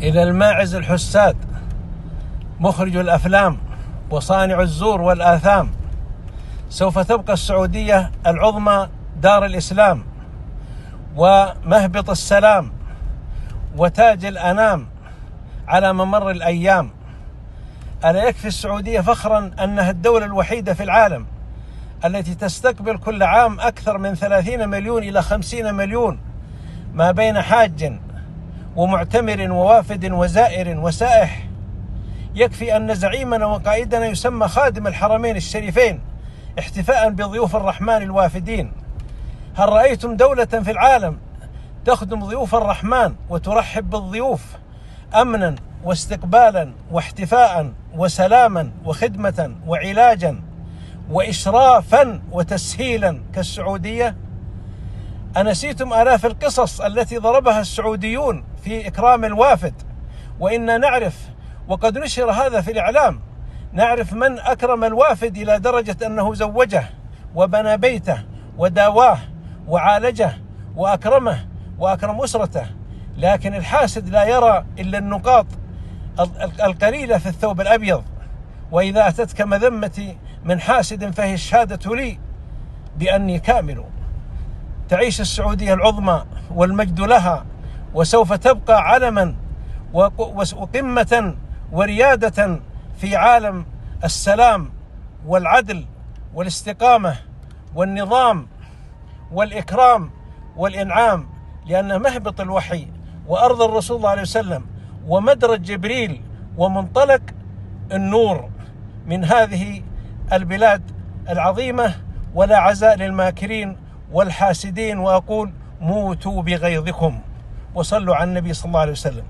إلى الماعز الحساد مخرج الأفلام وصانع الزور والآثام، سوف تبقى السعودية العظمى دار الإسلام ومهبط السلام وتاج الأنام على ممر الأيام. ألا يكفي السعودية فخرا أنها الدولة الوحيدة في العالم التي تستقبل كل عام أكثر من 30 مليون إلى 50 مليون، ما بين حاج ومعتمر ووافد وزائر وسائح. يكفي أن زعيمنا وقائدنا يسمى خادم الحرمين الشريفين احتفاء بضيوف الرحمن الوافدين. هل رأيتم دولة في العالم تخدم ضيوف الرحمن وترحب بالضيوف أمنا واستقبالا واحتفاء وسلاما وخدمة وعلاجا وإشرافا وتسهيلا كالسعودية؟ أنسيتم آلاف القصص التي ضربها السعوديون في إكرام الوافد؟ وإنا نعرف، وقد نشر هذا في الإعلام، نعرف من أكرم الوافد إلى درجة أنه زوجه وبنى بيته وداواه وعالجه وأكرمه وأكرم أسرته. لكن الحاسد لا يرى إلا النقاط القليلة في الثوب الأبيض. وإذا أتتك مذمتي من حاسد فهي الشهادة لي بأني كامل. تعيش السعودية العظمى والمجد لها، وسوف تبقى علما وقمة وريادة في عالم السلام والعدل والاستقامة والنظام والإكرام والإنعام، لأن مهبط الوحي وأرض الرسول صلى الله عليه وسلم ومدرج جبريل ومنطلق النور من هذه البلاد العظيمة. ولا عزاء للماكرين والحاسدين، وأقول موتوا بغيظكم، وصلوا على النبي صلى الله عليه وسلم.